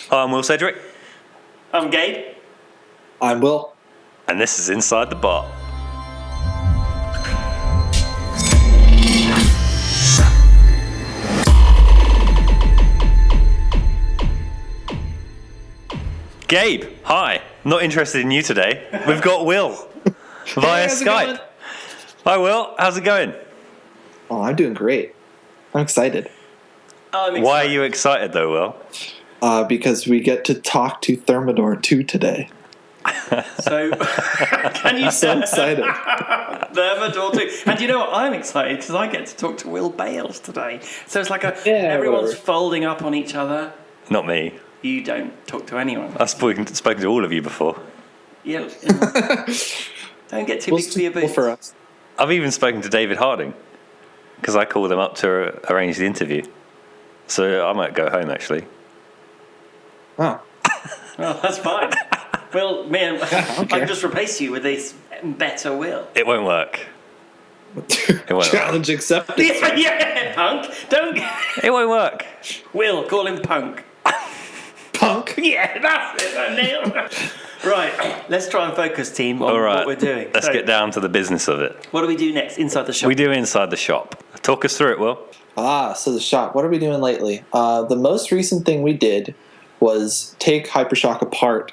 I'm Will Cedric. I'm Gabe. I'm Will. And this is Inside the Bot. Gabe, hi. Not interested in you today. We've got Will via Skype. Hi, Will. How's it going? Oh, I'm doing great. I'm excited. Why are you excited, though, Will? Because we get to talk to Thermidor II today. So, can you So excited. Thermidor II. And you know what? I'm excited because I get to talk to Will Bales today. So it's like everyone's folding up on each other. Not me. You don't talk to anyone. I've spoken to all of you before. Yeah. Don't get too big for your boots. For us. I've even spoken to David Harding because I called him up to arrange the interview. So I might go home, actually. Oh. Oh, that's fine. Well, man, I can just replace you with this better Will. It won't work. It won't Challenge accepted. Yeah, punk. Don't. It won't work. Will, call him punk. Punk. Yeah, that's it. I nailed it. Right, let's try and focus, team, on what we're doing. Let's get down to the business of it. What do we do next? Inside the shop. We do Inside the Shop. Talk us through it, Will. So the shop. What are we doing lately? The most recent thing we did was take Hypershock apart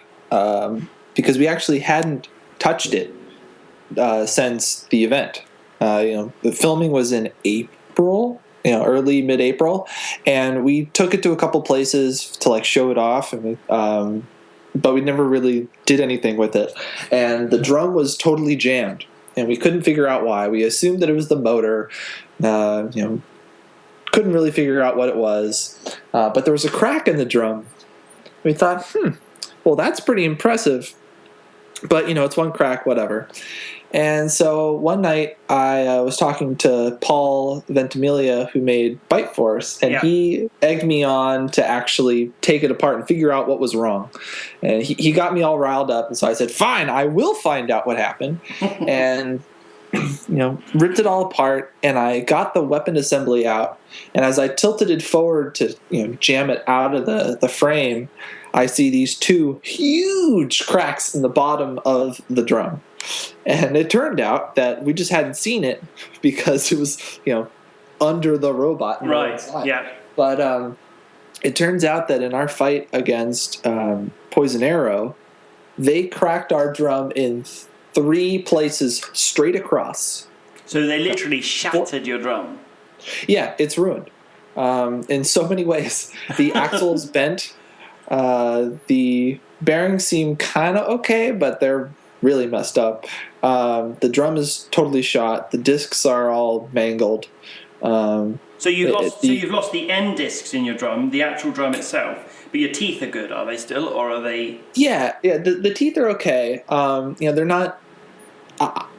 because we actually hadn't touched it since the event. The filming was in April. Early mid-April, and we took it to a couple places to show it off, and but we never really did anything with it. And the drum was totally jammed, and we couldn't figure out why. We assumed that it was the motor. Couldn't really figure out what it was, but there was a crack in the drum. We thought, well, that's pretty impressive. But it's one crack, whatever. And so one night I was talking to Paul Ventimiglia, who made Bite Force, and he egged me on to actually take it apart and figure out what was wrong. And he got me all riled up, and so I said, fine, I will find out what happened. And ripped it all apart, and I got the weapon assembly out, and as I tilted it forward to jam it out of the frame, I see these two huge cracks in the bottom of the drum. And it turned out that we just hadn't seen it because it was, under the robot. Right, yeah. But it turns out that in our fight against Poison Arrow, they cracked our drum in 3 places straight across. So they literally shattered your drum? Yeah, it's ruined in so many ways. The axle's bent. The bearings seem kind of okay, but they're really messed up. The drum is totally shot. The discs are all mangled. So you've lost the end discs in your drum, the actual drum itself, but your teeth are good. Are they still, or are they? Yeah. The teeth are okay. They're not.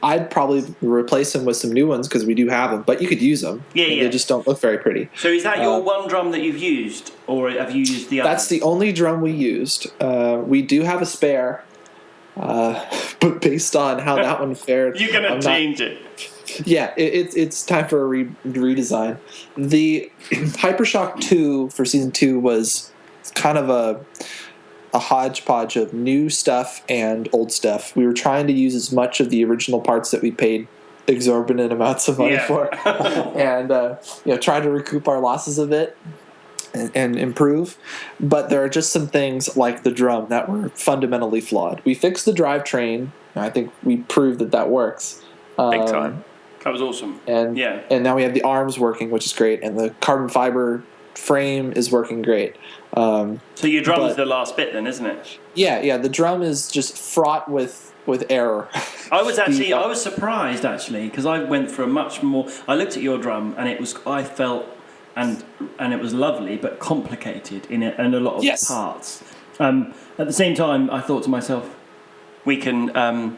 I'd probably replace them with some new ones because we do have them, but you could use them. Yeah. They just don't look very pretty. So is that your one drum that you've used, or have you used the other? That's the only drum we used. We do have a spare, but based on how that one fared, you're gonna change it. Yeah, it's time for a redesign. The Hypershock 2 for Season 2 was kind of a hodgepodge of new stuff and old stuff. We were trying to use as much of the original parts that we paid exorbitant amounts of money for, and try to recoup our losses a bit and improve. But there are just some things like the drum that were fundamentally flawed. We fixed the drivetrain. I think we proved that works. Big time. That was awesome. And now we have the arms working, which is great, and the carbon fiber frame is working great. So your drum is the last bit then, isn't it? Yeah. The drum is just fraught with error. I was surprised actually because I went for a much more. I looked at your drum and it was. I felt and it was lovely but complicated in a lot of parts. At the same time, I thought to myself, we can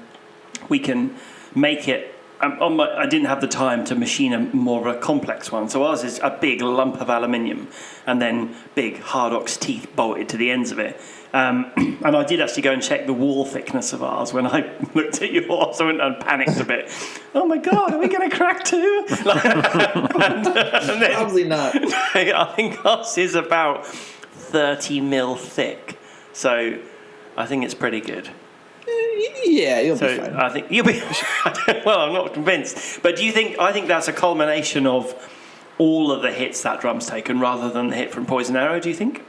make it. I didn't have the time to machine more of a complex one, so ours is a big lump of aluminium and then big Hardox teeth bolted to the ends of it. And I did actually go and check the wall thickness of ours when I looked at yours. I went and panicked a bit. Oh my God, are we going to crack too? And then, probably not. I think ours is about 30 mil thick. So I think it's pretty good. Yeah, you'll be So fine. I think you'll be. Well, I'm not convinced. But do you think? I think that's a culmination of all of the hits that drum's taken, rather than the hit from Poison Arrow. Do you think?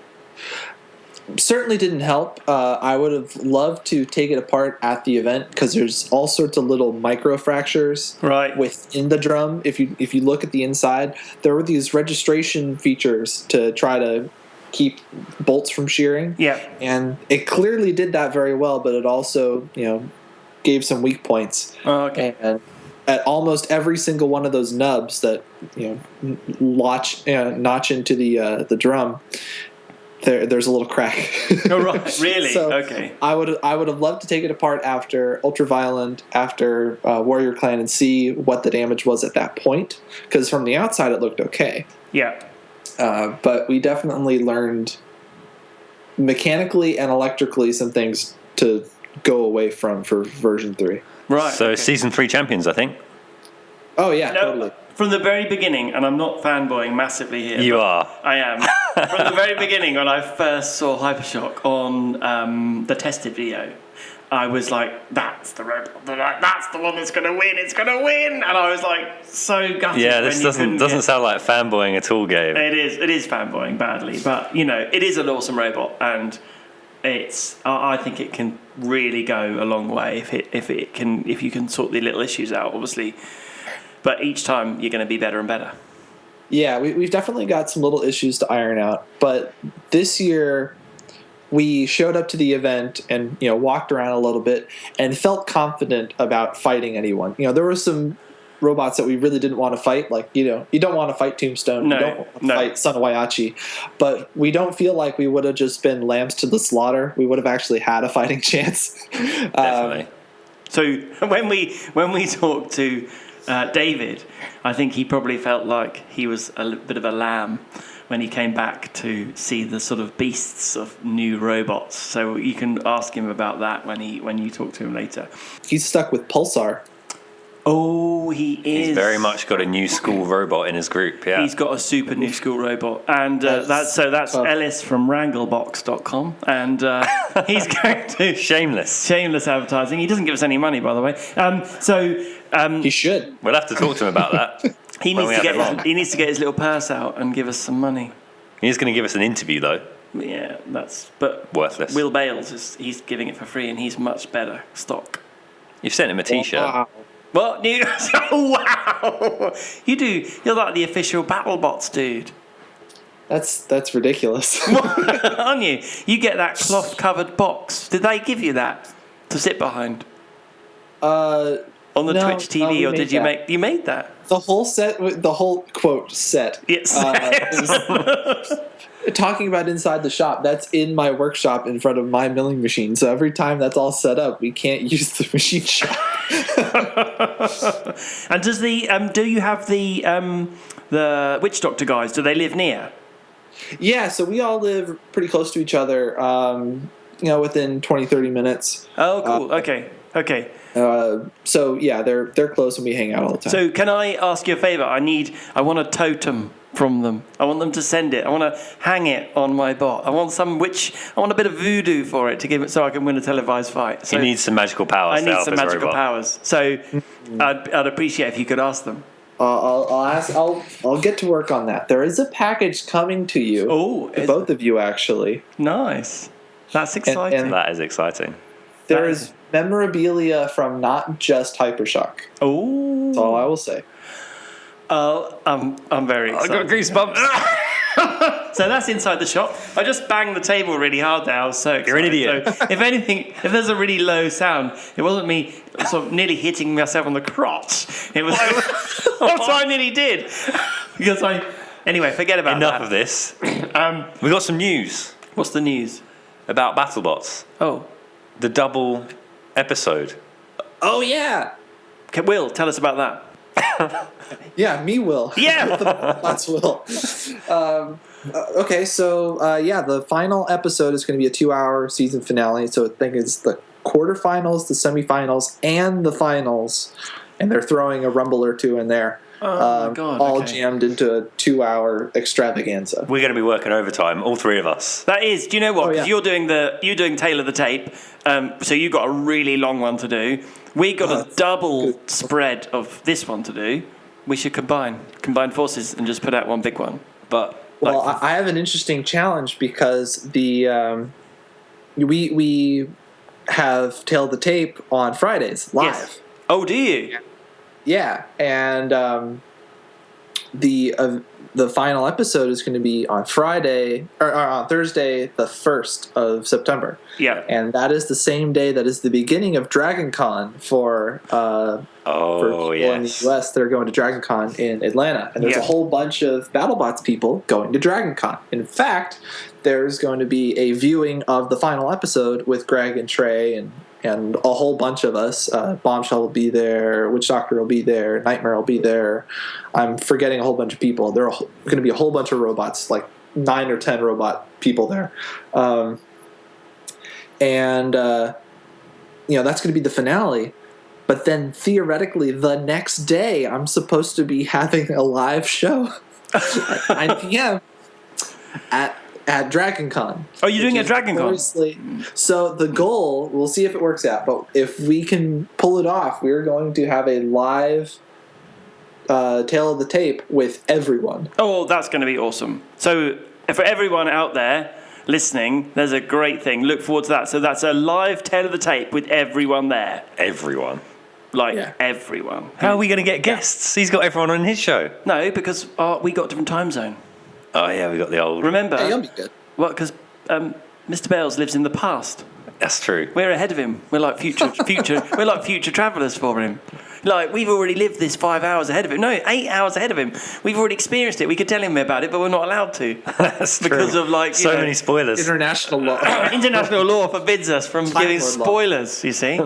Certainly didn't help. I would have loved to take it apart at the event because there's all sorts of little micro fractures Right. within the drum. If you look at the inside, there were these registration features to try to keep bolts from shearing. Yeah. And it clearly did that very well, but it also, gave some weak points. Oh, okay. And at almost every single one of those nubs that notch into the drum, there's a little crack. Oh, right. Really? So okay. I would have loved to take it apart after Ultraviolent, after Warrior Clan, and see what the damage was at that point. Because from the outside it looked okay. Yeah. But we definitely learned mechanically and electrically some things to go away from for version 3. Right. So okay. season 3 champions, I think. Oh yeah, No, totally. from the very beginning, and I'm not fanboying massively here. You are. I am. From the very beginning, when I first saw Hypershock on the tested video, I was like, that's the robot. That's the one that's going to win. It's going to win. And I was like, so gutted. Yeah, this when doesn't sound like fanboying at all, Gabe. It is fanboying badly, but it is an awesome robot, and I think it can really go a long way if you can sort the little issues out, obviously. But each time you're going to be better and better. Yeah, we've definitely got some little issues to iron out. But this year, we showed up to the event and walked around a little bit and felt confident about fighting anyone. There were some robots that we really didn't want to fight. Like you don't want to fight Tombstone. You don't want to fight Son of Waiachi. But we don't feel like we would have just been lambs to the slaughter. We would have actually had a fighting chance. Definitely. So when we talked to David, I think he probably felt like he was a bit of a lamb when he came back to see the sort of beasts of new robots. So you can ask him about that when you talk to him later. He's stuck with Pulsar. Oh, he is. He's very much got a new school robot in his group, yeah. He's got a super new school robot. And that's Ellis from Wranglebox.com. And he's going to... Shameless advertising. He doesn't give us any money, by the way. He should. We'll have to talk to him about that. He needs to get his little purse out and give us some money. He's going to give us an interview, though. Yeah, but worthless. Will Bales he's giving it for free, and he's much better stock. You've sent him a T-shirt. Wow. What? Oh, wow! You're like the official BattleBots dude. That's ridiculous. Aren't you? You get that cloth-covered box. Did they give you that to sit behind? On On the Twitch TV, or did you that. You made that? The whole set, the whole quote set. Yes. Talking about inside the shop, that's in my workshop in front of my milling machine. So every time that's all set up, we can't use the machine shop. And does do you have the Witch Doctor guys? Do they live near? Yeah, so we all live pretty close to each other. Within 20, 30 minutes. Oh, cool. Okay. So yeah, they're close and we hang out all the time. So can I ask you a favour? I want a totem from them. I want them to send it. I want to hang it on my bot. I want a bit of voodoo for it to give it so I can win a televised fight. So he needs some magical powers. I need some magical powers. So I'd appreciate if you could ask them. I'll ask. I'll get to work on that. There is a package coming to you. Oh, to both of you actually. Nice. That's exciting. And that is exciting. There is memorabilia from not just Hypershock. Oh, that's all I will say. Oh, I'm very excited. I got goosebumps. So that's inside the shop. I just banged the table really hard there. I was so excited. You're an idiot. So if there's a really low sound, it wasn't me sort of nearly hitting myself on the crotch. It was what I nearly did. Because anyway, forget about Enough that. of this. We got some news. What's the news? About BattleBots. Oh. The double episode. Oh yeah. Okay, Will, tell us about that. Yeah, me Will. Yeah. That's Will. Okay, so the final episode is going to be a 2-hour season finale. So I think it's the quarterfinals, the semifinals, and the finals, and they're throwing a rumble or two in there. Oh my God, all okay. jammed into a 2-hour extravaganza. We're going to be working overtime, all three of us. That is. Do you know what? Oh, Because yeah. you're doing Tale of the Tape, so you got a really long one to do. We got a double good. spread of this one to do. We should combine forces and just put out one big one. But Well, I have an interesting challenge because the we have Tale of the Tape on Fridays live. yes. Oh, do you? Yeah, and the final episode is going to be on Friday or on Thursday, the 1st of September. Yeah. And that is the same day that is the beginning of Dragon Con for people in the US that are going to Dragon Con in Atlanta. And there's a whole bunch of BattleBots people going to Dragon Con. In fact, there's going to be a viewing of the final episode with Greg and Trey and a whole bunch of us. Bombshell will be there, Witch Doctor will be there, Nightmare will be there. I'm forgetting a whole bunch of people. There are going to be a whole bunch of robots, like 9 or 10 robot people there. And that's going to be the finale. But then theoretically, the next day, I'm supposed to be having a live show at 9 p.m. at Dragon Con. Oh, you're doing a Dragon Con? So the goal, we'll see if it works out, but if we can pull it off, we're going to have a live Tale of the Tape with everyone. Oh, that's going to be awesome. So for everyone out there listening, there's a great thing. Look forward to that. So that's a live Tale of the Tape with everyone there. Everyone. Everyone. How are we going to get guests? He's got everyone on his show. No, because we got a different time zone. Oh, yeah, we got the old... Remember? Yeah, you'll be good. Well, because Mr. Bales lives in the past. That's true. We're ahead of him. We're like future. We're like future travellers for him. Like, we've already lived this 5 hours ahead of him. No, 8 hours ahead of him. We've already experienced it. We could tell him about it, but we're not allowed to. That's because true. of, like, so many spoilers. International law. International law forbids us from Time giving Lord law. spoilers, you see.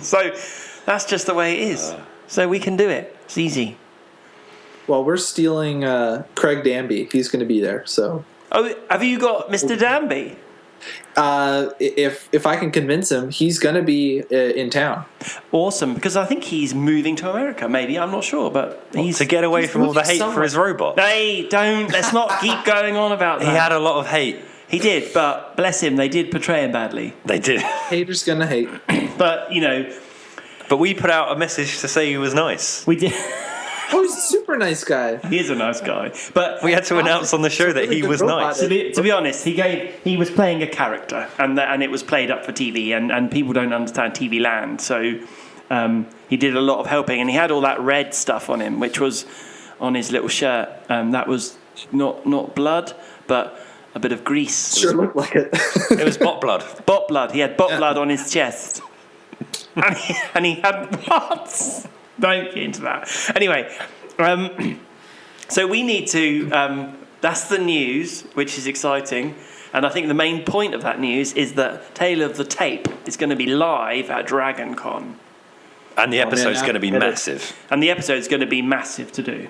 So that's just the way it is. So we can do it. It's easy. Well, we're stealing Craig Danby. He's going to be there, so... Oh, have you got Mr. Danby? If I can convince him, he's going to be in town. Awesome, because I think he's moving to America, maybe. I'm not sure, but he's... To get away from all the hate somewhere. for his robot. Hey, let's not keep going on about that. He had a lot of hate. He did, but bless him, they did portray him badly. They did. Haters going to hate. But, But we put out a message to say he was nice. we did... Oh, he's a super nice guy. He is a nice guy. But We had to announce on the show that he was nice. to be honest, he was playing a character, and it was played up for TV, and people don't understand TV land, so he did a lot of helping, and he had all that red stuff on him, which was on his little shirt. That was not blood, but a bit of grease. Sure looked like it. It was bot blood. Bot blood. He had bot blood on his chest, and he had what? Don't get into that. Anyway, so we need to... that's the news, which is exciting. And I think the main point of that news is that Tale of the Tape is going to be live at Dragon Con. And the episode's man, going to be it is. massive. And the episode's going to be massive to do,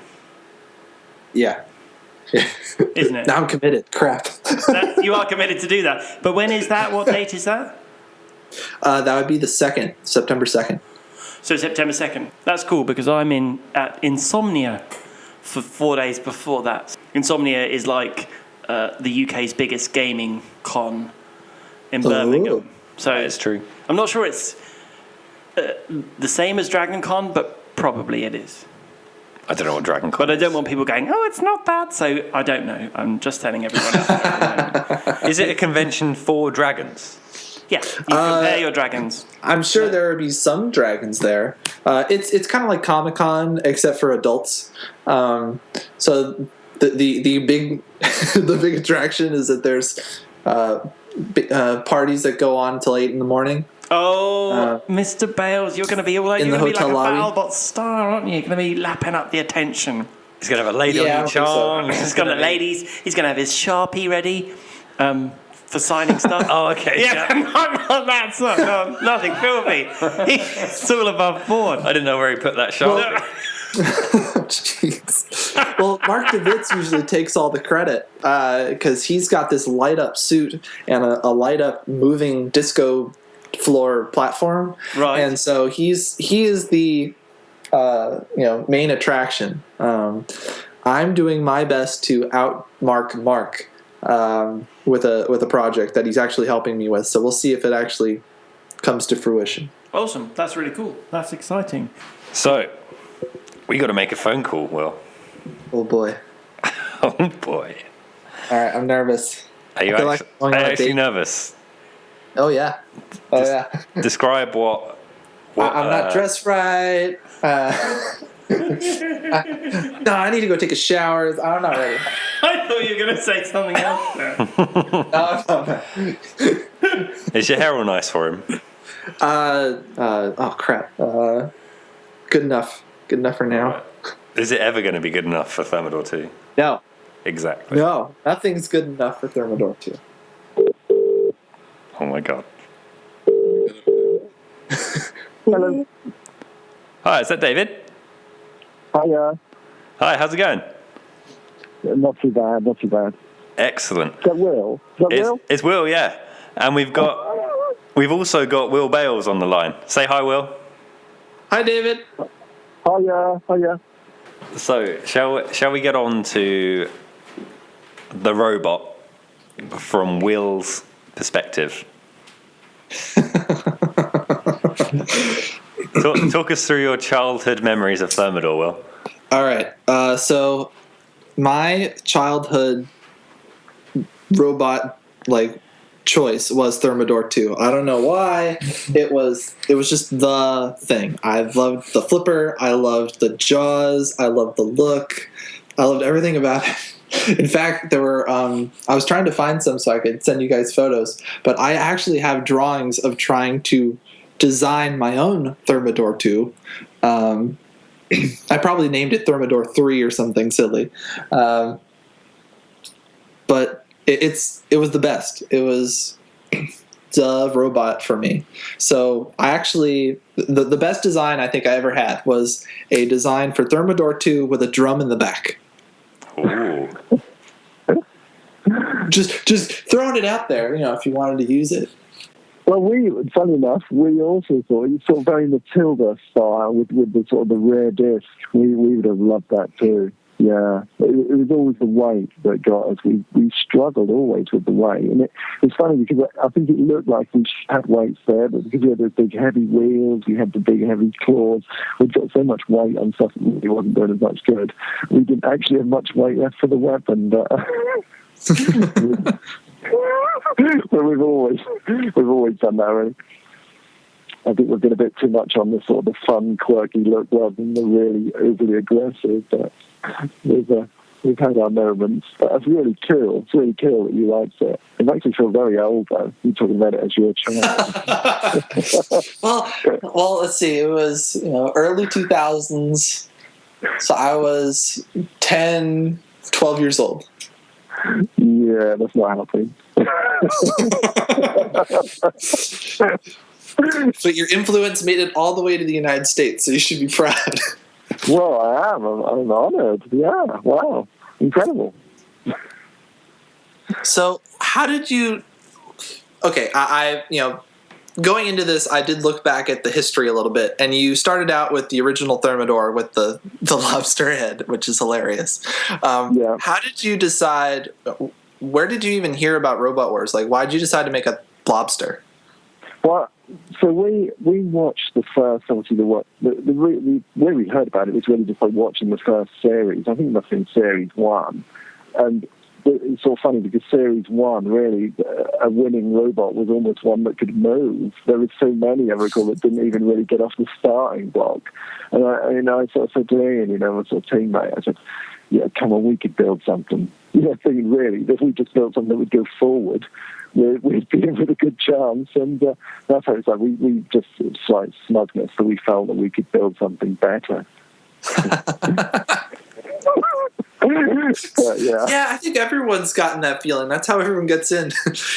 Yeah. isn't it? Now I'm committed. Crap. You are committed to do that. But when is that? What date is that? That would be the 2nd, September 2nd. So September 2nd. That's cool because I'm at Insomnia for 4 days before that. Insomnia is like the UK's biggest gaming con in Birmingham. So It's true. I'm not sure it's the same as Dragon Con, but probably it is. I don't know what Dragon Con But I don't want people going, oh, it's not that. So I don't know. I'm just telling everyone else. is. It a convention for dragons? Yeah, you compare your dragons. I'm sure there will be some dragons there. It's kind of like Comic-Con, except for adults. So the big the big attraction is that there's parties that go on until 8 in the morning. Oh, Mr. Bales, you're going to be all like, in you're the going to be like hotel a lobby. BattleBot star, aren't you? You're going to be lapping up the attention. He's going to have a lady Yeah, on each I think so. arm. He's got the ladies. He's going to have his Sharpie ready for signing stuff. Oh, okay. Yeah, not that stuff. No, nothing filthy. It's all above board. I didn't know where he put that shot. Jeez. Well, Mark DeVitz usually takes all the credit because he's got this light up suit and a light up moving disco floor platform. Right. And so he is the main attraction. I'm doing my best to outmark Mark with a project that he's actually helping me with. So we'll see if it actually comes to fruition. Awesome. That's really cool. That's exciting. So, we got to make a phone call, Will. Oh boy. Oh boy. All right, I'm nervous. Are you actually nervous? Oh yeah. Describe what I'm not dressed right. No, I need to go take a shower. I'm not ready. I thought you were going to say something else there. No. Is your hair all nice for him? Oh crap. Good enough. Good enough for now. Is it ever going to be good enough for Thermidor II? No. Exactly. No, nothing's good enough for Thermidor II. Oh my god. Hello. Hi, is that David? Hiya. Hi, how's it going? Not too bad, not too bad. Excellent. Is that Will? It's Will, yeah. And we've also got Will Bales on the line. Say hi, Will. Hi, David. Hiya. So, shall we get on to the robot from Will's perspective? Talk us through your childhood memories of Thermidor, Will. All right. So my childhood robot choice was Thermidor II. I don't know why. It was just the thing. I loved the flipper. I loved the jaws. I loved the look. I loved everything about it. In fact, there were I was trying to find some so I could send you guys photos, but I actually have drawings of trying to design my own Thermidor II. I probably named it Thermidor III or something silly. But it was the best. It was the robot for me. So I actually, the best design I think I ever had was a design for Thermidor II with a drum in the back. Ooh. Just throwing it out there, if you wanted to use it. Well, funny enough, we also thought it's sort of very Matilda style with the sort of the rare disc. We would have loved that too. Yeah, it was always the weight that got us. We struggled always with the weight, and it's funny because I think it looked like we had weights there, but because we had those big heavy wheels, we had the big heavy claws, we'd got so much weight on stuff that really wasn't doing as much good. We didn't actually have much weight left for the weapon, but we've always done that. Really. I think we've been a bit too much on the sort of the fun, quirky look rather than the really overly aggressive. But we've had our moments. But it's really cool. It's really cool that you liked it. It makes me feel very old, though. You're talking about it as your child. well, let's see. It was early 2000s, so I was 10, 12 years old. Yeah, that's not helping. But your influence made it all the way to the United States, so you should be proud. Well, I am. I'm honored. Yeah, wow. Incredible. So, how did you... Okay, I going into this, I did look back at the history a little bit, and you started out with the original Thermidor with the lobster head, which is hilarious. Yeah. How did you decide... Where did you even hear about Robot Wars? Why did you decide to make a lobster? Well, so we watched the first, obviously, the way we heard about it was really just by watching the first series. I think it must have been series 1. And it's sort of funny because series 1, really, a winning robot was almost one that could move. There were so many, I recall, that didn't even really get off the starting block. And I sort of said to Ian, my sort of teammate, I said, yeah, come on, we could build something. Thinking really, if we just built something that would go forward, we'd be in with a good chance. And that's how it's like. We just slight smugness that we felt that we could build something better. Yeah, I think everyone's gotten that feeling. That's how everyone gets in.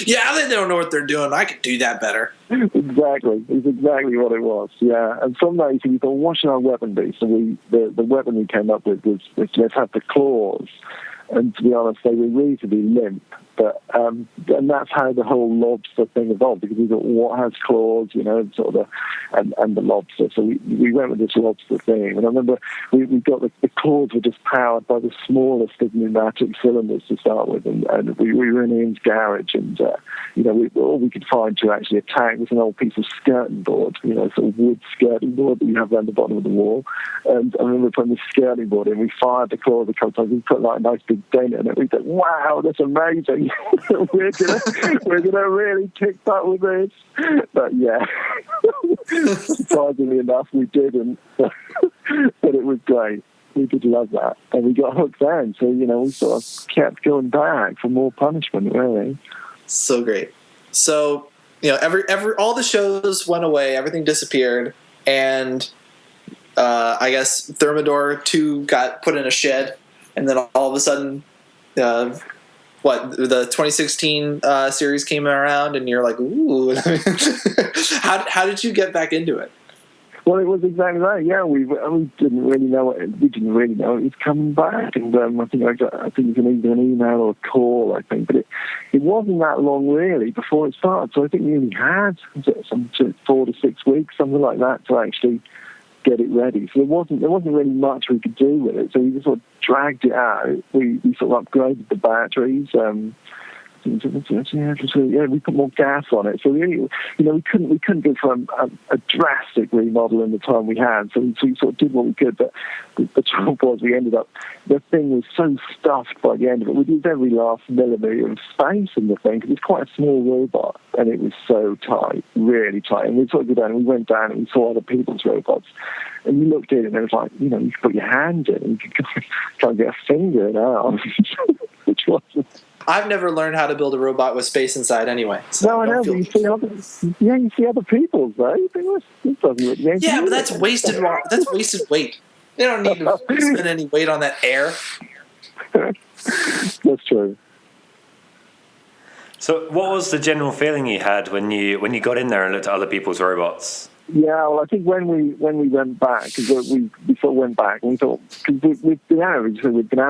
Yeah, they don't know what they're doing. I could do that better. Exactly. It's exactly what it was. Yeah. And from that, you thought, what should our weapon be? So the weapon we came up with was let's have the claws. And to be honest, they were reasonably limp. But and that's how the whole lobster thing evolved, because we thought, what has claws, sort of and the lobster. So we went with this lobster thing. And I remember we got the claws were just powered by the smallest of pneumatic cylinders to start with, and we were in Ian's garage, and all we could find to actually attack was an old piece of skirting board, sort of wood skirting board that you have around the bottom of the wall. And I remember putting the skirting board in. We fired the claws a couple of times. We put like a nice big dent in it. We thought, wow, that's amazing. we're gonna really kick butt with this. But yeah, surprisingly enough, we didn't. But it was great. We did love that, and we got hooked then. So we sort of kept going back for more punishment. Really, so great. So every all the shows went away, everything disappeared, and I guess Thermidor II got put in a shed, and then all of a sudden, the 2016 series came around, and you're like, ooh. How did you get back into it? Well, it was exactly that. Yeah, we didn't really know it. We didn't really know it was coming back, and I think it was either an email or a call. I think, but it wasn't that long really before it started. So I think we only had some 4 to 6 weeks, something like that, to actually get it ready. So there wasn't really much we could do with it. So we just sort of dragged it out. We sort of upgraded the batteries. We put more gas on it. So we couldn't go for a drastic remodel in the time we had. So we sort of did what we could. But the trouble was, we ended up, the thing was so stuffed by the end of it. We used every last millimetre of space in the thing, because it's quite a small robot, and it was so tight, really tight. And we sort of go down, and we went down and we saw other people's robots, and you looked in, and it was like, you could put your hand in, and you could try and get a finger in out, which wasn't. I've never learned how to build a robot with space inside anyway. So no, I know. You see other people's, though. You think, this doesn't look yeah, but that's wasted. That's wasted weight. They don't need to spend any weight on that air. That's true. So, what was the general feeling you had when you got in there and looked at other people's robots? Yeah, well, I think when we went back, because we sort of went back and we thought, because we've been out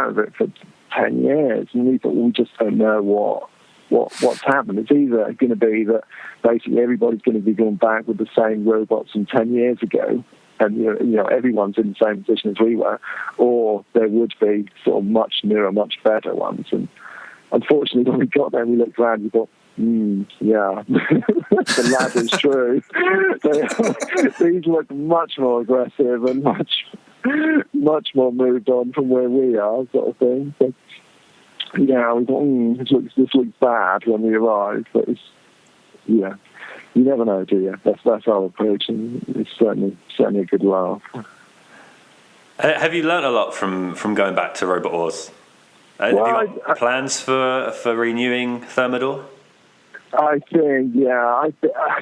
of it for 10 years, and we thought, we just don't know what's happened. It's either going to be that basically everybody's going to be going back with the same robots from 10 years ago, and everyone's in the same position as we were, or there would be sort of much newer, much better ones. And unfortunately, when we got there, we looked around and we thought, yeah, the lab is true. These look much more aggressive and much more moved on from where we are, sort of thing. So, yeah, we thought, this looks bad when we arrived, but you never know, do you? That's our approach, and it's certainly a good laugh. Have you learnt a lot from going back to Robot Wars? Have you got plans for renewing Thermidor? I think, yeah.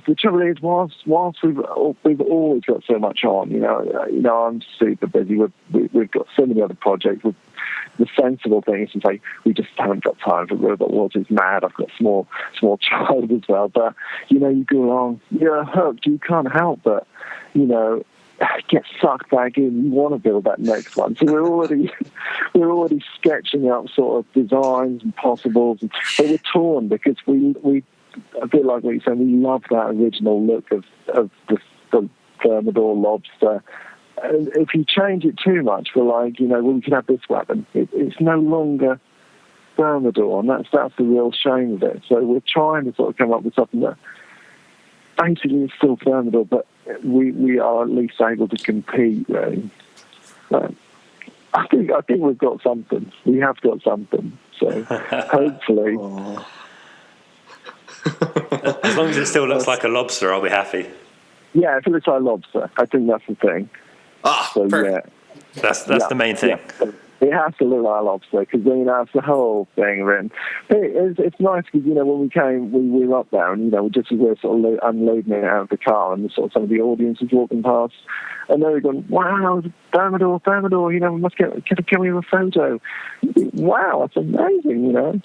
The trouble is, whilst we've always got so much on, I'm super busy. We've got so many other projects. The sensible thing is to say we just haven't got time for Robot Wars. It's mad. I've got a small child as well. But you go along, you're hooked. You can't help but get sucked back in. You want to build that next one. So we're already sketching up sort of designs and possibles, but we're torn because we a bit like what you're saying, we love that original look of the Thermidor lobster. And if you change it too much, we're like, we can have this weapon. It's no longer Thermidor, and that's the real shame of it. So we're trying to sort of come up with something that basically is still Thermidor, but we are at least able to compete, really. So I think we've got something. We have got something. So hopefully. As long as it still looks like a lobster, I'll be happy. Yeah, if it looks like a lobster, I think that's the thing. So, perfect. Yeah. That's the main thing. Yeah. It has to look like a lobster, because that's the whole thing. But it's nice because when we came, we were up there, and just as we were sort of unloading it out of the car, and sort of some of the audience was walking past, and they were going, "Wow, Thermidor! We must can we have a photo?" Wow, that's amazing!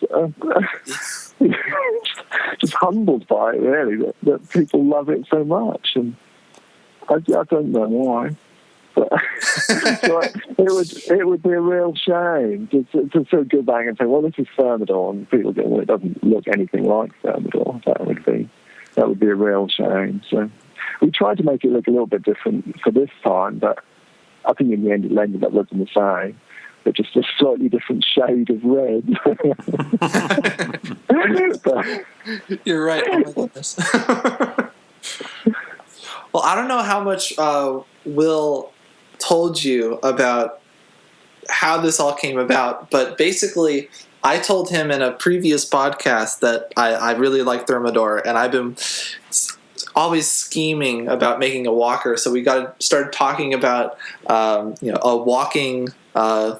Just humbled by it, really, that people love it so much, and I don't know why. So it would be a real shame to sort of go back and say, well, this is Thermidor, and people go, well, it doesn't look anything like Thermidor. That would be a real shame. So we tried to make it look a little bit different for this time, but I think in the end it ended up looking the same, but just a slightly different shade of red. You're right. Oh my goodness. Well, I don't know how much Will told you about how this all came about, but basically I told him in a previous podcast that I really like Thermidor, and I've been always scheming about making a walker, so we started talking about a walking a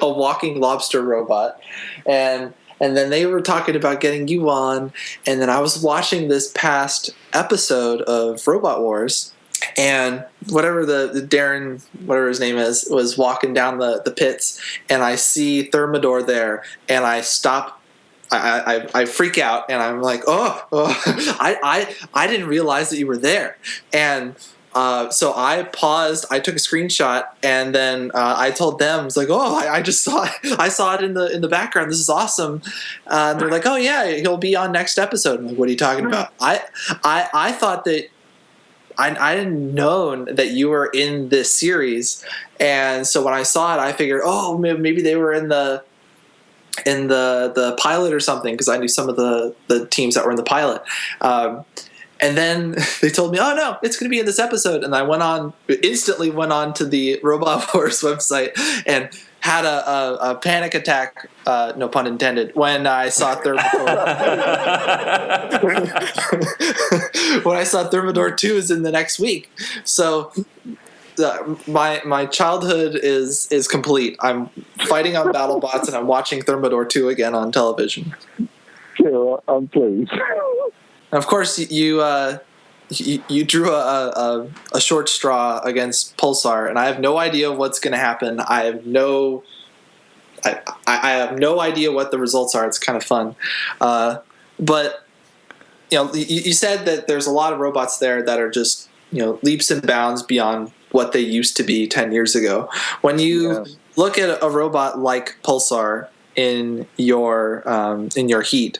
walking lobster robot, and then they were talking about getting you on, and then I was watching this past episode of Robot Wars, and whatever the Darren, whatever his name is, was walking down the pits, and I see Thermidor there, and I stop. I freak out, and I'm like, I didn't realize that you were there, and so I paused. I took a screenshot, and then I told them, I was like, I just saw it. I saw it in the background. This is awesome. And they're like, oh yeah, he'll be on next episode. I'm like, what are you talking about? I thought that I didn't know that you were in this series, and so when I saw it, I figured, maybe they were in the pilot or something, because I knew some of the teams that were in the pilot. And then they told me, oh no, it's going to be in this episode. And I instantly went on to the Robot Wars website and had a panic attack, no pun intended, when I saw Thermidor. When I saw Thermidor II is in the next week. So my childhood is complete. I'm fighting on BattleBots, and I'm watching Thermidor II again on television. Sure, I'm pleased. And of course, you drew a short straw against Pulsar, and I have no idea what's going to happen. I have no idea what the results are. It's kind of fun, but you said that there's a lot of robots there that are just leaps and bounds beyond what they used to be 10 years ago. When you look at a robot like Pulsar in your heat,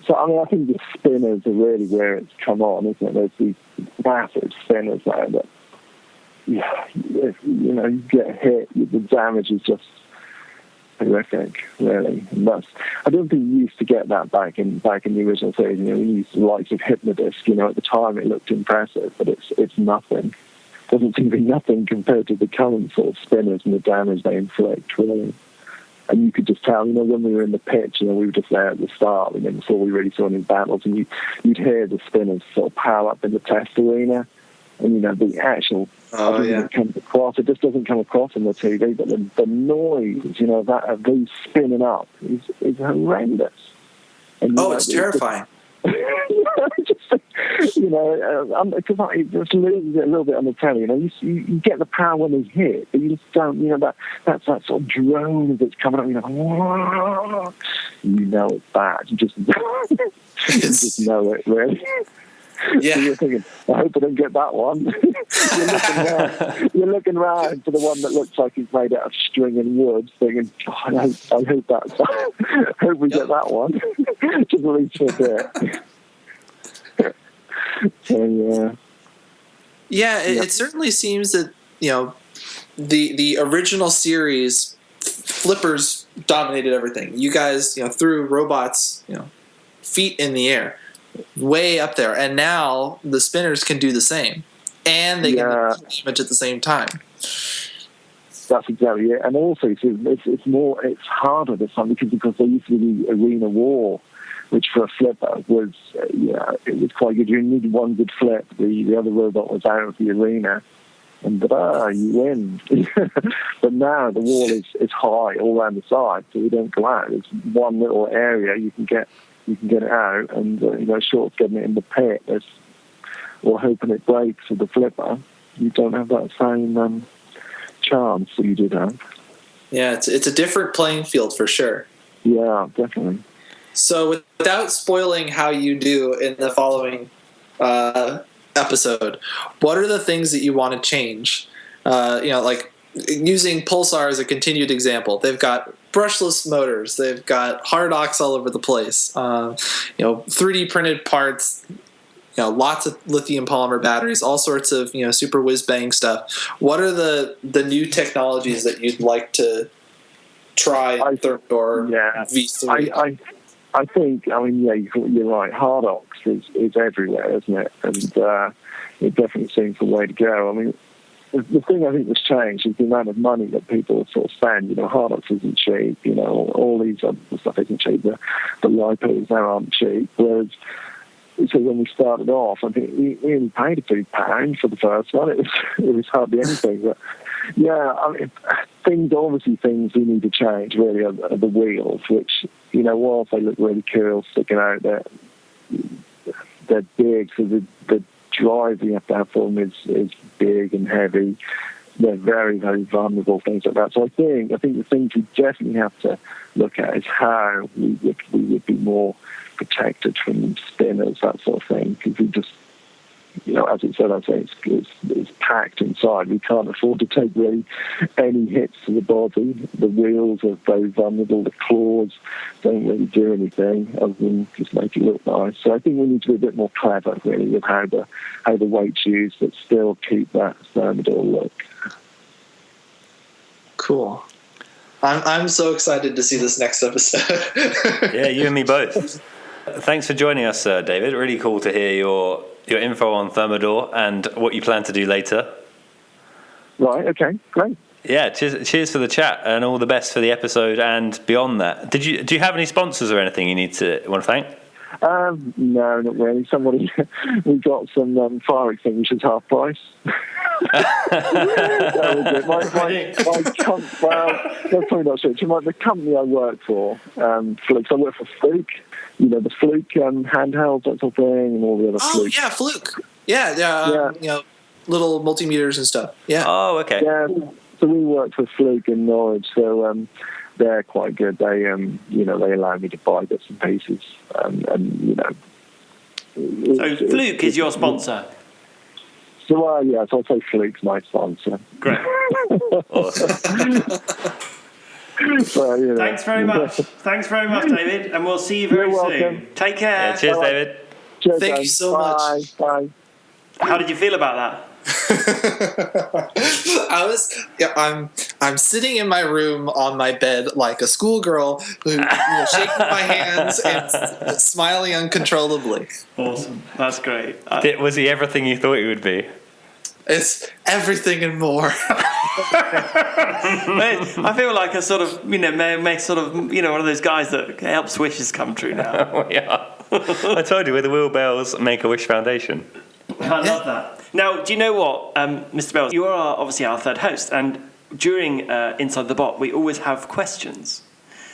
So I think the spinners are really where it's come on, isn't it? There's these massive spinners there that, you get hit, the damage is just horrific, really. And I don't think you used to get that back in the original series. We used the likes of Hypnodisc. At the time it looked impressive, but it's nothing. It doesn't seem to be nothing compared to the current sort of spinners and the damage they inflict, really. And you could just tell, when we were in the pitch, we were just there at the start, before we really saw any battles, and you'd hear the spinners sort of power up in the test arena, and the actual it comes across. It just doesn't come across in the TV, but the noise, of these spinning up is horrendous. And, it's terrifying. Because I just loses it a little bit on the telly. You get the power when it's hit, but you just don't. That's that sort of drone that's coming up. It's bad. You just know it, really. Yeah. So you're thinking, I hope I don't get that one. You're looking around for the one that looks like it's made out of string and wood, thinking, I hope that's. I hope we get that one. Just at least for a bit. So, it certainly seems that the original series, flippers dominated everything. You guys threw robots feet in the air, way up there, and now the spinners can do the same, and they can do damage at the same time. That's exactly it. And also it's harder this time because there used to be the arena war, which for a flipper was it was quite good. You needed one good flip. The other robot was out of the arena, and you win. But now the wall is high all around the side, so you don't go out. It's one little area you can get it out, and short getting it in the pit. Or hoping it breaks with the flipper. You don't have that same chance that you did have. Yeah, it's a different playing field for sure. Yeah, definitely. So without spoiling how you do in the following episode, what are the things that you want to change? Like using Pulsar as a continued example, they've got brushless motors, they've got Hardox all over the place, 3D printed parts, lots of lithium polymer batteries, all sorts of super whiz bang stuff. What are the new technologies that you'd like to try in Thermidor V3? I think, you're right. Hardox is everywhere, isn't it? And it definitely seems the way to go. I mean, the thing I think that's changed is the amount of money that people sort of spend. Hardox isn't cheap. All these other stuff isn't cheap. The lipos now aren't cheap. Whereas, so when we started off, I think we only paid £2 for the first one. It was hardly anything. But yeah, things we need to change really are the wheels, which whilst they look really cool sticking out, they're big. So the drive you have to have for them is big and heavy. They're very, very vulnerable, things like that. So I think the things we definitely have to look at is how we would be more protected from spinners, that sort of thing. Because we just, as it said, I say it's packed inside. We can't afford to take really any hits to the body. The wheels are very vulnerable. The claws don't really do anything other than just make it look nice. So I think we need to be a bit more clever, really, with how the weight's used, but still keep that Thermidor look. Cool. I'm so excited to see this next episode. Yeah, you and me both. Thanks for joining us, David. Really cool to hear your info on Thermidor and what you plan to do later. Right, okay, great. Yeah, cheers for the chat and all the best for the episode and beyond that. Do you have any sponsors or anything you want to thank? No, not really. We got some fire extinguishers half price. That was it. That's probably not true. The company I work for, Fluke. I work for Fluke. The Fluke handhelds, that sort of thing, and all the other Fluke. Oh yeah, Fluke. Yeah. Little multimeters and stuff. Yeah. Oh, okay. Yeah. So we work for Fluke in Norwich. So they're quite good. They they allow me to buy bits and pieces, So Fluke is your sponsor. So so I'll say Fluke's my sponsor. Great. Awesome. So, Thanks very much. Thanks very much, David, and we'll see you very soon. Take care. Yeah, cheers, David. Cheers, Thank you so much. Bye. How did you feel about that? I'm sitting in my room on my bed like a schoolgirl who shaking my hands and smiling uncontrollably. Awesome. That's great. Was he everything you thought he would be? It's everything and more. I feel like a sort of, one of those guys that helps wishes come true now. Yeah. I told you, we're the Will Bales Make-A-Wish Foundation. I love that. Now, do you know what, Mr. Bales? You are obviously our third host, and during Inside the Bot, we always have questions.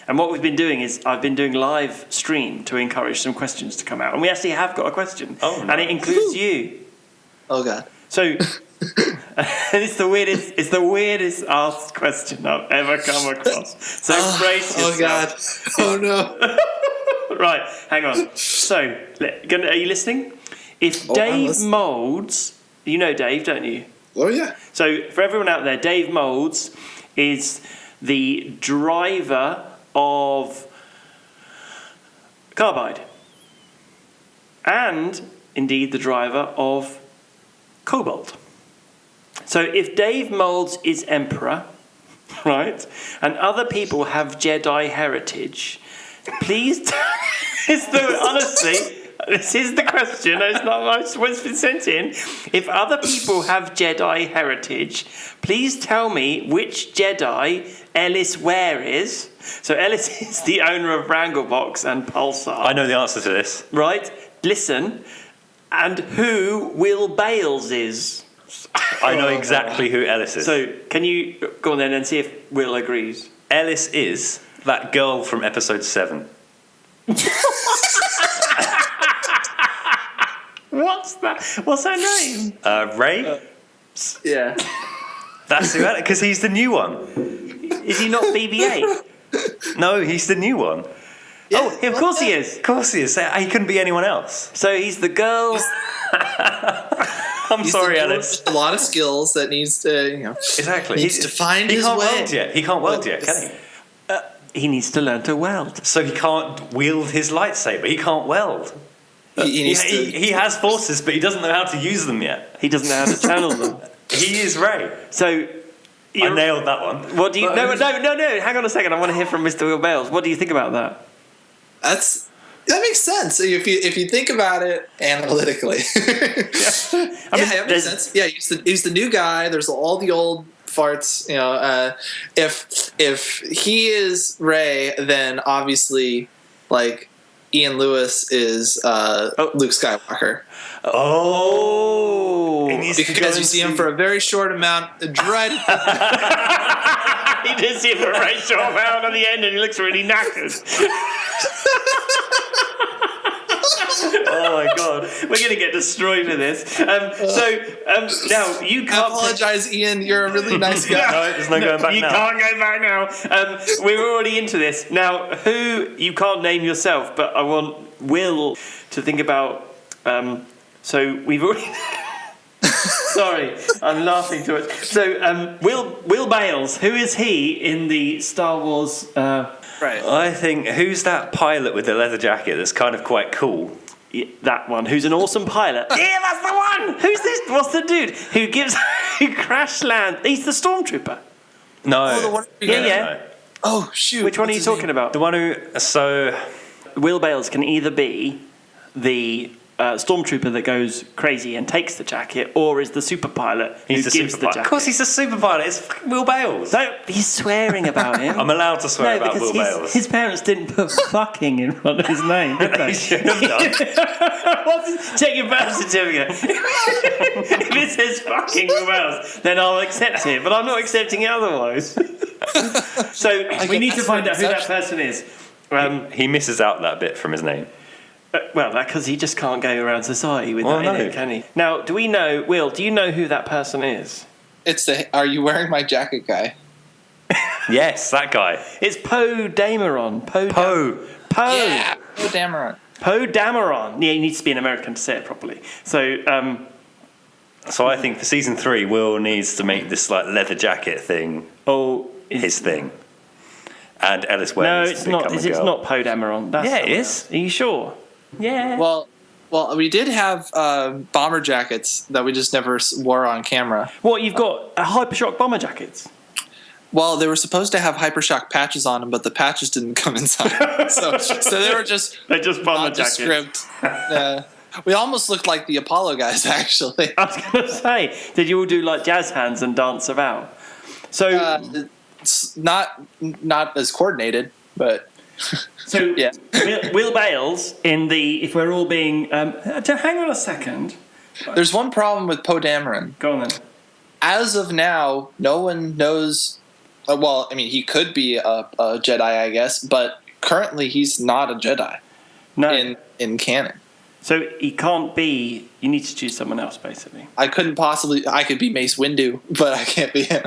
And what we've been doing is I've been doing live stream to encourage some questions to come out. And we actually have got a question. Oh, nice. And it includes you. Oh, God. So, it's the weirdest asked question I've ever come across. So brace yourself. Oh, God. Oh, no. Right, hang on. So, are you listening? If Dave Moulds, you know Dave, don't you? Oh, yeah. So, for everyone out there, Dave Moulds is the driver of Carbide. And, indeed, the driver of Cobalt. So if Dave Moulds is Emperor, right, and other people have Jedi heritage, please, honestly, this is the question, it's not what's been sent in. If other people have Jedi heritage, please tell me which Jedi Ellis Ware is. So Ellis is the owner of Wranglebox and Pulsar. I know the answer to this. Right? Listen. And who Will Bales is. I know exactly who Ellis is. So, can you go on then and see if Will agrees? Ellis is that girl from episode 7. What's that? What's her name? Ray? Yeah. That's who Ellis, because he's the new one. Is he not BB-8? No, he's the new one. Yeah, Oh, of course he is. Of course he is. He couldn't be anyone else. So he's the girl. I'm He's sorry, the Alice. a lot of skills that needs to, Exactly. needs to find he his can't way. weld yet. He can't weld yet, can he? He needs to learn to weld. So he can't wield his lightsaber. He can't weld. He has forces, but he doesn't know how to use them yet. He doesn't know how to channel them. He is Rey. So I nailed that one. what do you? No. Hang on a second. I want to hear from Mr. Will Bales. What do you think about that? That makes sense if you think about it analytically. It makes sense. Yeah, he's the new guy. There's all the old farts. If he is Rey, then obviously, like, Ian Lewis is Luke Skywalker. Oh, Because you see him for a very short amount. Right. He did see him for a very short amount at the end, and he looks really knackered. Oh my god, we're going to get destroyed for this. Now you can't. I apologize, Ian. You're a really nice guy. No, there's no going back you now. can't go back now. We're already into this. Now, who you can't name yourself, but I want Will to think about. So we've already. Sorry, I'm laughing too much. So, Will Bales, who is he in the Star Wars? Right. I think, who's that pilot with the leather jacket that's kind of quite cool? Yeah, that one, who's an awesome pilot. Yeah, that's the one. Who's this? What's the dude who crash land? He's the stormtrooper. No. Oh, the one. Yeah. Oh shoot! Which one are What's you his talking name? about? The one who... So... Will Bales can either be the stormtrooper that goes crazy and takes the jacket, or is the super pilot who He's the gives super the pilot. jacket. Of course he's a super pilot. It's fucking Will Bales. He's swearing about him. I'm allowed to swear about Will because Bales. his parents didn't put fucking in front of his name, did they? They should have done. Check your birth certificate. If it says fucking Will Bales, then I'll accept it, but I'm not accepting it otherwise. So we need to find out who that person is. He misses out that bit from his name. Well, because he just can't go around society with Well, that in no. it, can he? Now, do we know, Will, do you know who that person is? It's the "Are you wearing my jacket" guy. Yes, that guy. It's Poe Dameron. Poe. Yeah. Oh, Dameron. Poe Dameron. Yeah, he needs to be an American to say it properly. So, So I think for season 3, Will needs to make this like leather jacket thing his thing. And Ellis Ware no, needs it's to not. become a It's girl. not Poe Dameron. That's Yeah, it someone is. else. Are you sure? Yeah. Well, we did have bomber jackets that we just never wore on camera. What, you've got Hypershock bomber jackets? Well, they were supposed to have hypershock patches on them, but the patches didn't come inside. so they were just They're just bomber jackets. nondescript. We almost looked like the Apollo guys, actually. I was going to say, did you all do like jazz hands and dance about? So, It's not as coordinated, but so yeah. Will Bales in the, if we're all being, hang on a second. There's one problem with Poe Dameron. Go on then. As of now, no one knows. Well, I mean, he could be a Jedi, I guess, but currently he's not a Jedi No. in canon. So he can't be, you need to choose someone else, basically. I could be Mace Windu, but I can't be him.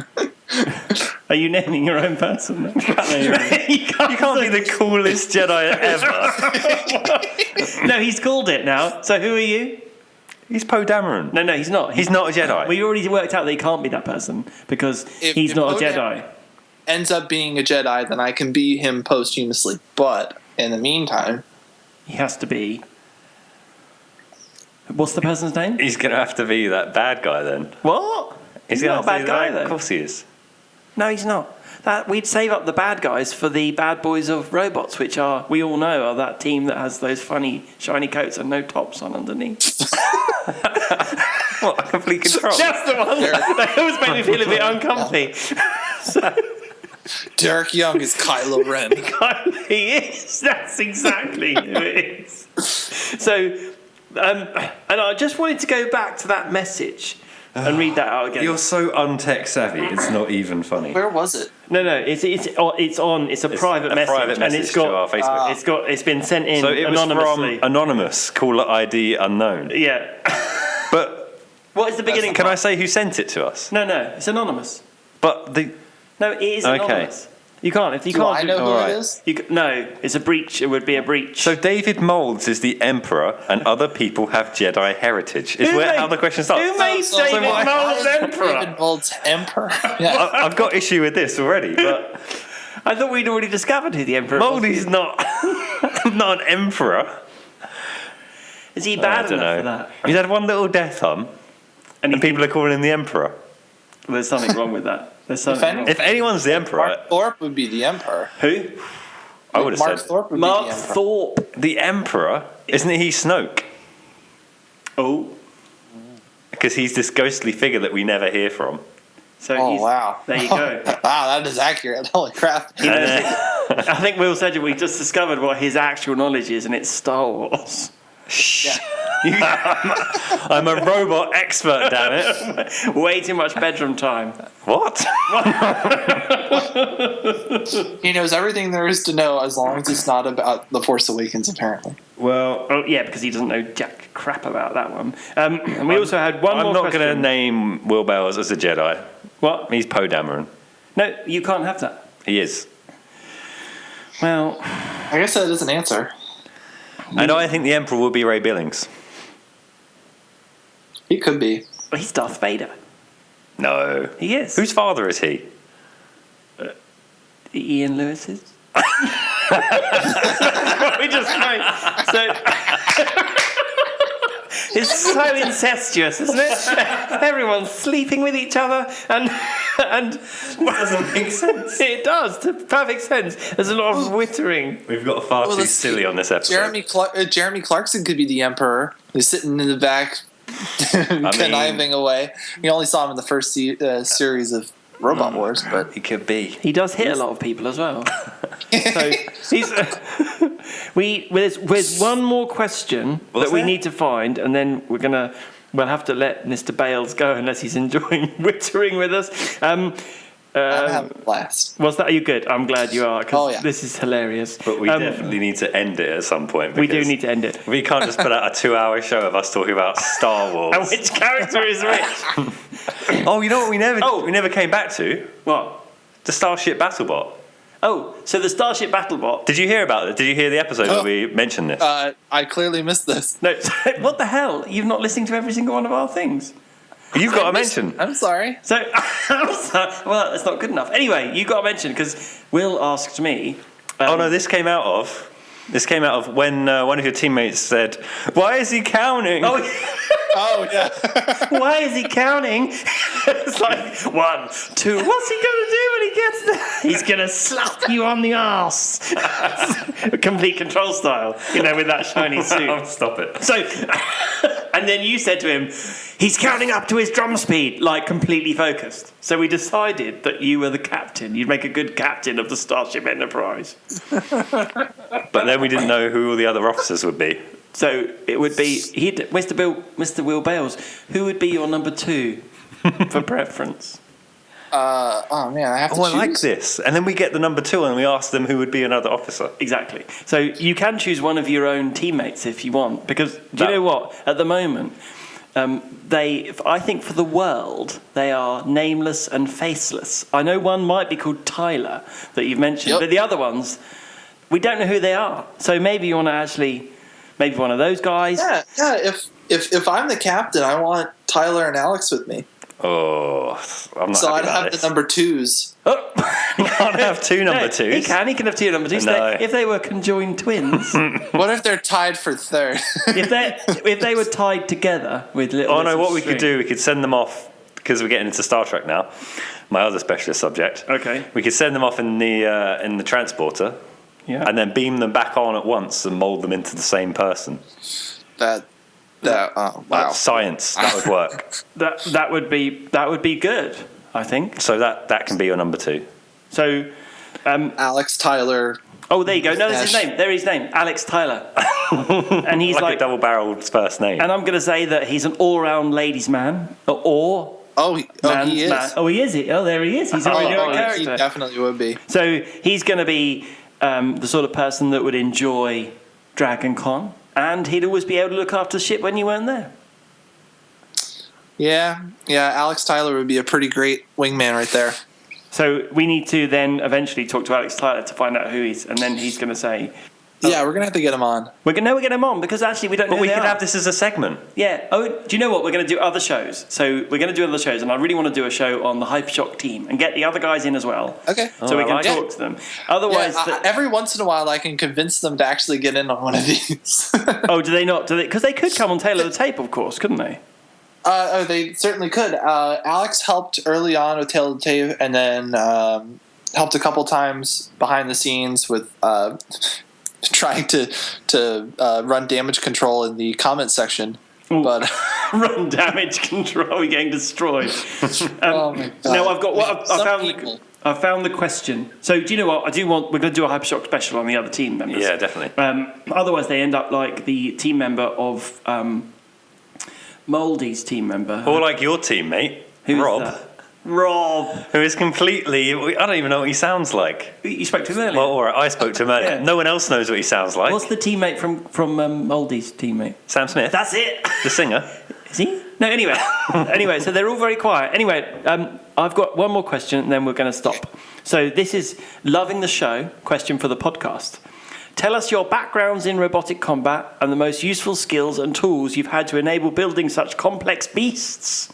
Are you naming your own person? Then? You can't be the coolest Jedi ever. No, he's called it now. So who are you? He's Poe Dameron. No, he's not. He's not a Jedi. We already worked out that he can't be that person because he's If not a Poe Jedi. Ends up being a Jedi, then I can be him posthumously. But in the meantime, He has to be. What's the person's name? He's going to have to be that bad guy then. What? He's gonna not a have to bad be guy, that? though. Of course he is. No, he's not. We'd save up the bad guys for the bad boys of robots, which we all know are that team that has those funny shiny coats and no tops on underneath. What, complete control? That's the one. They always make me feel a bit uncomfy. Derek Young is Kylo Ren. He is. That's exactly who it is. So, and I just wanted to go back to that message and read that out again. You're so untech savvy, it's not even funny. Where was it? No, it's a private message, private and message to our Facebook. It's been sent in So it was anonymously. from Anonymous, caller ID unknown. Yeah. But What is the beginning? can I say who sent it to us? No, it's anonymous. But the No, it is anonymous. You can't. If you Do can't, I know who Alright. it is? No, it's a breach. It would be a breach. So David Moulds is the Emperor, and other people have Jedi heritage. Is Who made- how the question starts. who made David why Moulds is Emperor? David Moulds Emperor. Yeah. I've got issue with this already, but I thought we'd already discovered who the Emperor was. Mouldy's not not an emperor. Is he bad I don't enough for know. that? He's had one little death on, and people are calling him the Emperor. There's something wrong with that. There's something wrong. If anyone's the Emperor, Mark Thorpe would be the Emperor. Who? I would have Mark said Thorpe would Mark be the Emperor. Thorpe. the Emperor. Isn't he Snoke? Oh. Because he's this ghostly figure that we never hear from. So Oh, he's, wow. There you go. Wow, that is accurate. Holy crap. I think Will said we just discovered what his actual knowledge is, and it's Star Wars. I'm a robot expert, damn it. Way too much bedroom time. What? He knows everything there is to know as long as it's not about The Force Awakens, apparently. Well, Oh, yeah, because he doesn't know jack crap about that one. And we also had one I'm more not question. going to name Will Bales as a Jedi. What? He's Poe Dameron. No, you can't have that. He is. Well, I guess that is an answer. And I think the Emperor will be Ray Billings. He could be. he's Darth Vader. No. He is. Whose father is he? Ian Lewis's? We just know. So it's so incestuous, isn't it? Everyone's sleeping with each other, and Doesn't make sense. it does. To perfect sense. There's a lot of wittering. We've got far Well, too let's silly see. on this episode. Jeremy Clarkson could be the Emperor. He's sitting in the back, conniving away. You only saw him in the first series of Robot Wars, but He could be. He does hit a lot of people as well. So he's, there's one more question What's that we that? need to find, and then we'll have to let Mr. Bales go unless he's enjoying wittering with us. I'm having a blast. Was that? Are you good? I'm glad you are, because Oh, yeah. this is hilarious. But we definitely need to end it at some point. We do because need to end it. We can't just put out a 2-hour show of us talking about Star Wars. And which character is which? Oh, you know what we never came back to? What? The Starship Battlebot. Oh, so the Starship Battlebot. Did you hear about it? Did you hear the episode where Oh. we mentioned this? I clearly missed this. No, what the hell? You've not listened to every single one of our things. You've got to mention. I'm sorry. So, well, it's not good enough. Anyway, you got to mention, because Will asked me. Oh no, this came out of when one of your teammates said, "Why is he counting?" Oh, Oh, yeah. why is he counting? It's like 1, 2. What's he going to do when he gets there? He's going to slap you on the arse. Complete control style, with that shiny suit. Stop it. So, and then you said to him, he's counting up to his drum speed, like completely focused. So we decided that you were the captain. You'd make a good captain of the Starship Enterprise. But then we didn't know who all the other officers would be. So it would be Mr. Will Bales. Who would be your number 2 for preference? Oh, man, I have to Oh, I choose. like this. And then we get the number 2 and we ask them who would be another officer. Exactly. So you can choose one of your own teammates if you want, because do you know what? At the moment, I think for the world, they are nameless and faceless. I know one might be called Tyler that you've mentioned, Yep. but the other ones, we don't know who they are. So maybe you want to maybe one of those guys. Yeah. If I'm the captain, I want Tyler and Alex with me. Oh, I'm not So happy I'd about have this. the number 2s. Oh. You can't have 2 number 2s. He can have 2 number 2s. No. If they were conjoined twins, What if they're tied for 3rd? if they were tied together with little. Oh no, bits of what we could string. do, we could send them off, because we're getting into Star Trek now, my other specialist subject. Okay. We could send them off in the transporter, Yeah. and then beam them back on at once and mould them into the same person. Oh, wow. Science, that would work. That would be good, I think. So that can be your number 2. So, Alex, Tyler. oh, there you go. No, that's his Dash. name. There his name, Alex Tyler. And he's Like like, a double-barreled first name. and I'm going to say that he's an all-round ladies' man, or He man's is. man. Oh, he is it? Oh, there he is. He's a really good He character. definitely would be. So he's going to be the sort of person that would enjoy Dragon Con, and he'd always be able to look after the ship when you weren't there. Yeah, Alex Tyler would be a pretty great wingman right there. So we need to then eventually talk to Alex Tyler to find out who he's, and then he's going to say. Yeah, we're gonna have to get him on. We're gonna get him on because actually we don't know. But we who they could are. have this as a segment. Yeah. Oh, do you know what? We're going to do other shows. So we're going to do other shows, and I really want to do a show on the Hypershock team and get the other guys in as well. Okay. So we can like talk to them. Otherwise, every once in a while I can convince them to actually get in on one of these. oh, do they not? Do they? Because they could come on Taylor the Tape, of course, couldn't they? They certainly could. Alex helped early on with Tail of the Tape, and then helped a couple times behind the scenes with trying to run damage control in the comment section. Ooh. But run damage control, we're getting destroyed. Oh my God. Now I've got Some I found the question. So do you know what? We're going to do a Hypershock special on the other team members. Yeah, definitely. Otherwise, they end up like the team member of Mouldy's team member. Or like your teammate, Who's Rob. that? Rob. Who is completely... I don't even know what he sounds like. You spoke to him earlier. Well, all right, I spoke to him earlier. Yeah. No one else knows what he sounds like. What's the teammate from Mouldy's teammate? Sam Smith. That's it. The singer. Is he? No, anyway, so they're all very quiet. Anyway, I've got one more question and then we're going to stop. So this is loving the show, question for the podcast. Tell us your backgrounds in robotic combat and the most useful skills and tools you've had to enable building such complex beasts.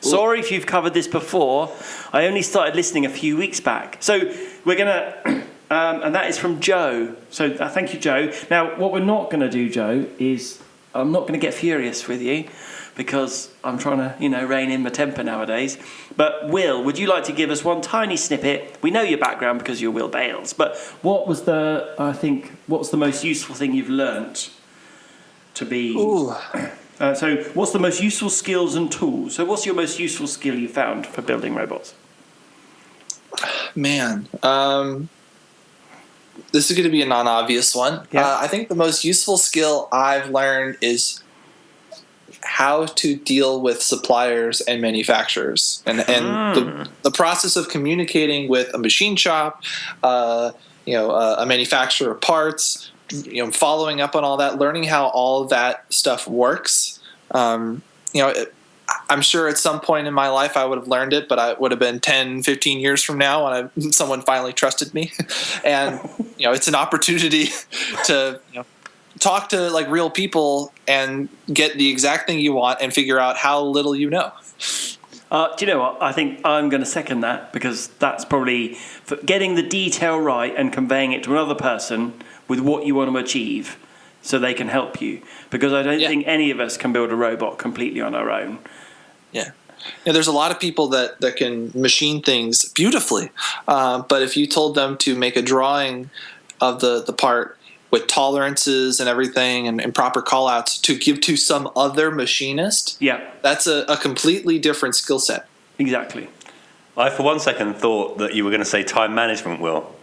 Sorry if you've covered this before. I only started listening a few weeks back. So we're going to... and that is from Joe. So thank you, Joe. Now, what we're not going to do, Joe, is I'm not going to get furious with you because I'm trying to, rein in my temper nowadays. But Will, would you like to give us one tiny snippet? We know your background because you're Will Bales. But what's the most useful thing you've learnt to be... Ooh. So what's the most useful skills and tools? So what's your most useful skill you found for building robots? Man, this is going to be a non-obvious one. Yeah. I think the most useful skill I've learned is how to deal with suppliers and manufacturers, and the process of communicating with a machine shop, a manufacturer of parts, following up on all that, learning how all of that stuff works. I'm sure at some point in my life I would have learned it, but I would have been 10, 15 years from now when someone finally trusted me. And, it's an opportunity to, talk to like real people and get the exact thing you want and figure out how little you know. Do you know what? I think I'm going to second that because that's probably for getting the detail right and conveying it to another person with what you want to achieve so they can help you. Because I don't think any of us can build a robot completely on our own. Yeah. There's a lot of people that can machine things beautifully. But if you told them to make a drawing of the part with tolerances and everything and proper call-outs to give to some other machinist, that's a completely different skill set. Exactly. I, for one second, thought that you were going to say time management, Will.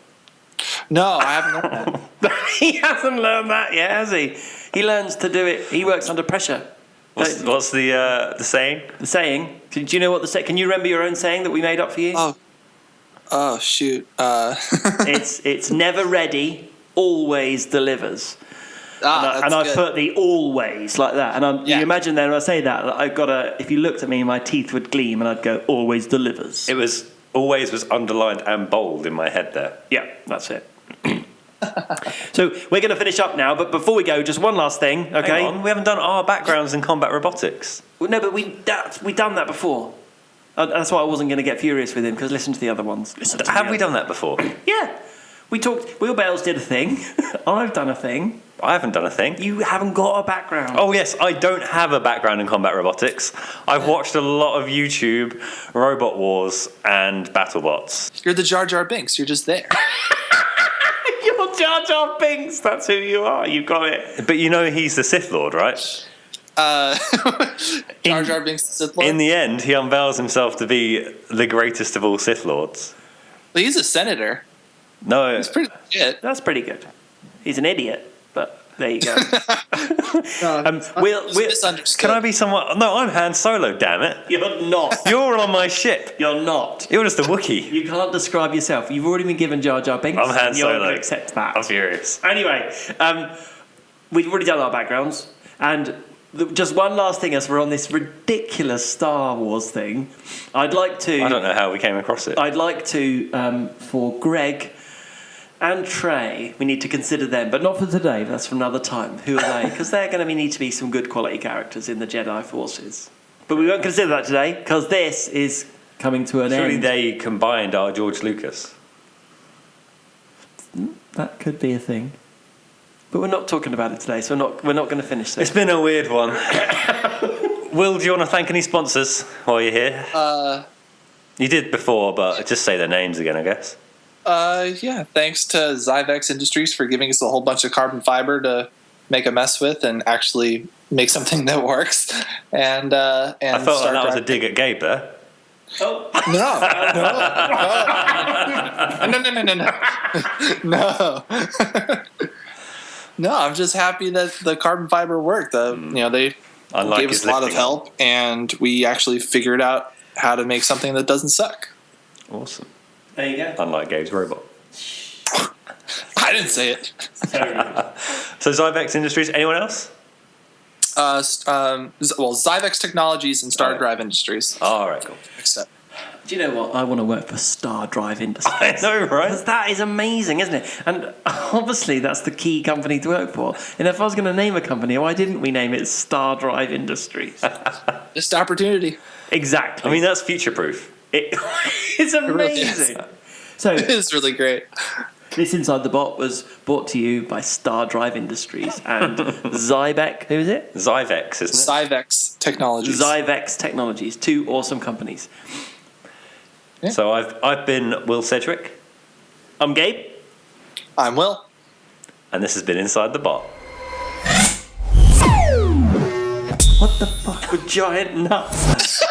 No, I haven't learned that. He hasn't learned that yet, has he? He learns to do it. He works under pressure. What's the saying? The saying? Do you know what the saying? Can you remember your own saying that we made up for you? Oh shoot. It's never ready, always delivers. And I've put the always like that. And you imagine then when I say that, I've got if you looked at me, my teeth would gleam and I'd go, always delivers. It was always was underlined and bold in my head there. Yeah, that's it. So we're going to finish up now, but before we go, just one last thing, okay? Hang on, we haven't done our backgrounds in combat robotics. Well, no, but we've done that before. That's why I wasn't going to get furious with him, because listen to the other ones. Have we done that before? Yeah. We talked, Will Bales did a thing. I've done a thing. I haven't done a thing. You haven't got a background. Oh, yes, I don't have a background in combat robotics. I've watched a lot of YouTube, Robot Wars, and BattleBots. You're the Jar Jar Binks. You're just there. You're Jar Jar Binks. That's who you are. You got it. But he's the Sith Lord, right? Jar Jar Binks, the Sith Lord? In the end, he unveils himself to be the greatest of all Sith Lords. Well, he's a senator. No. He's pretty legit. That's pretty good. He's an idiot, but there you go. Can I be someone? No, I'm Han Solo, damn it. You're not. You're on my ship. You're not. You're just a Wookiee. You can't describe yourself. You've already been given Jar Jar Binks. I'm Han Solo. You're going to accept that. I'm furious. Anyway, we've already done our backgrounds, and just one last thing as we're on this ridiculous Star Wars thing. I'd like to... I don't know how we came across it. I'd like to, for Greg and Trey, we need to consider them, but not for today, that's for another time. Who are they? Because they're going to need to be some good quality characters in the Jedi forces. But we won't consider that today, because this is coming to an Surely end. they combined our George Lucas. That could be a thing. But we're not talking about it today, so we're not going to finish this. It's been a weird one. Will, do you want to thank any sponsors while you're here? You did before, but just say their names again, I guess. Yeah, thanks to Zyvex Industries for giving us a whole bunch of carbon fiber to make a mess with and actually make something that works. And I felt like that was a dig at Gabe there. Oh. No. No, I'm just happy that the carbon fiber worked. They gave us a lot of help, and we actually figured out how to make something that doesn't suck. Awesome. There you go. Unlike Gabe's robot. I didn't say it. So Zyvex Industries, anyone else? Zyvex Technologies and Star Drive Industries. All right, cool. Except. Do you know what? I want to work for Star Drive Industries. I know, right? Because that is amazing, isn't it? And obviously that's the key company to work for. And if I was going to name a company, why didn't we name it Star Drive Industries? Just opportunity. Exactly. I mean, that's future-proof. It's amazing. So It is really great. this Inside the Bot was brought to you by Star Drive Industries and Zybeck. Who is it? Zyvex, isn't it? Zyvex Technologies. Zyvex Technologies. Two awesome companies. Yeah. So I've been Will Sedgwick, I'm Gabe. I'm Will. and this has been Inside the Bot. What the fuck with giant nuts?